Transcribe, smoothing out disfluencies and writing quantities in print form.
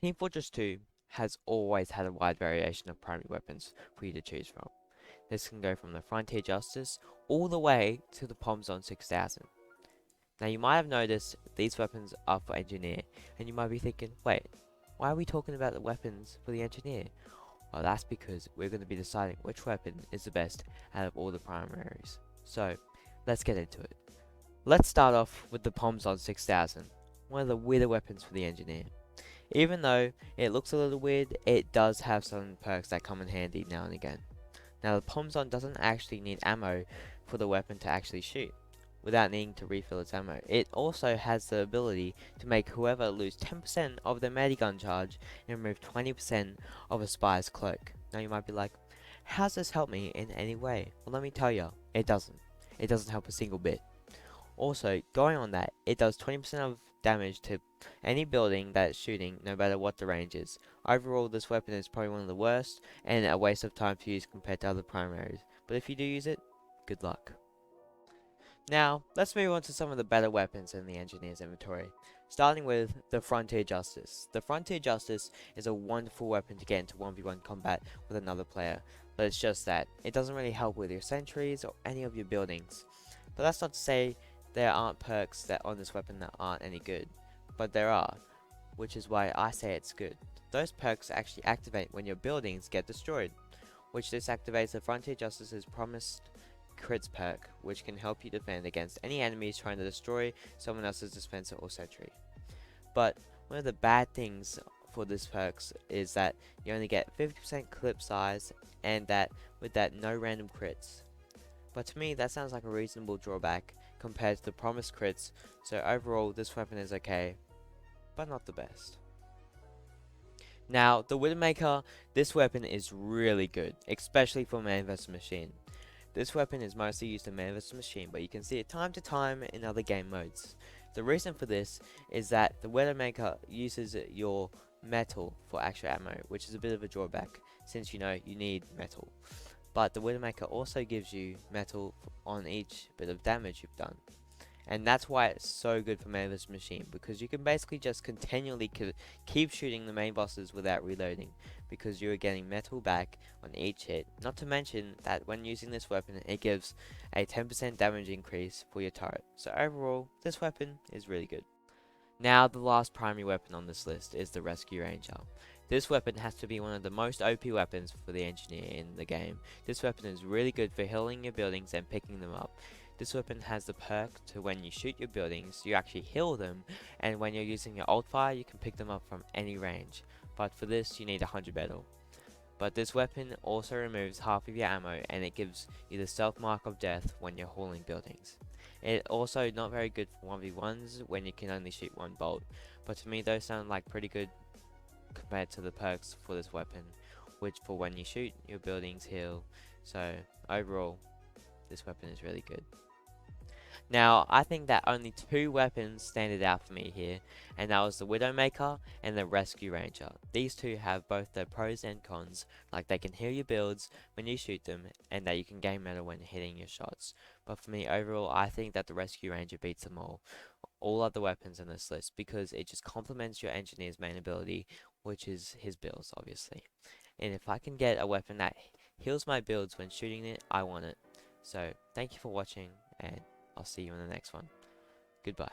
Team Fortress 2 has always had a wide variation of primary weapons for you to choose from. This can go from the Frontier Justice all the way to the Pomzon 6000. Now you might have noticed these weapons are for Engineer, and you might be thinking, wait, why are we talking about the weapons for the Engineer? Well, that's because we're going to be deciding which weapon is the best out of all the primaries. So, let's get into it. Let's start off with the Pomzon 6000, one of the weirder weapons for the Engineer. Even though it looks a little weird, it does have some perks that come in handy now and again. Now the Pomzon doesn't actually need ammo for the weapon to actually shoot, without needing to refill its ammo. It also has the ability to make whoever lose 10% of their medigun charge and remove 20% of a spy's cloak. Now you might be like, how does this help me in any way? Well, let me tell you, it doesn't. It doesn't help a single bit. Also, going on that, it does 20% of damage to any building that it's shooting, no matter what the range is. Overall, this weapon is probably one of the worst, and a waste of time to use compared to other primaries. But if you do use it, good luck. Now, let's move on to some of the better weapons in the Engineer's inventory, starting with the Frontier Justice. The Frontier Justice is a wonderful weapon to get into 1v1 combat with another player, but it's just that it doesn't really help with your sentries or any of your buildings. But that's not to say there aren't perks that on this weapon that aren't any good, but there are, which is why I say it's good. Those perks actually activate when your buildings get destroyed, which this activates the Frontier Justice's promised crits perk, which can help you defend against any enemies trying to destroy someone else's dispenser or sentry. But one of the bad things for this perks is that you only get 50% clip size, and that with that no random crits. But to me that sounds like a reasonable drawback compared to the promised crits, so overall this weapon is okay, but not the best. Now the Widowmaker, this weapon is really good, especially for man vs machine. This weapon is mostly used in man vs machine, but you can see it time to time in other game modes. The reason for this is that the Widowmaker uses your metal for actual ammo, which is a bit of a drawback, since you know you need metal. But the Widowmaker also gives you metal on each bit of damage you've done. And that's why it's so good for man vs machine, because you can basically just continually keep shooting the main bosses without reloading, because you're getting metal back on each hit. Not to mention that when using this weapon it gives a 10% damage increase for your turret. So overall, this weapon is really good. Now the last primary weapon on this list is the Rescue Ranger. This weapon has to be one of the most OP weapons for the Engineer in the game. This weapon is really good for healing your buildings and picking them up. This weapon has the perk to when you shoot your buildings, you actually heal them, and when you're using your ult fire, you can pick them up from any range. But for this, you need 100 metal. But this weapon also removes half of your ammo, and it gives you the stealth mark of death when you're hauling buildings. It's also not very good for 1v1s when you can only shoot one bolt, but to me those sound like pretty good compared to the perks for this weapon, which for when you shoot, your buildings heal. So overall, this weapon is really good. Now, I think that only two weapons stand out for me here, and that was the Widowmaker and the Rescue Ranger. These two have both their pros and cons, like they can heal your builds when you shoot them, and that you can gain metal when hitting your shots. But for me, overall, I think that the Rescue Ranger beats them all other weapons in this list, because it just complements your Engineer's main ability, which is his builds, obviously. And if I can get a weapon that heals my builds when shooting it, I want it. So, thank you for watching, and I'll see you in the next one. Goodbye.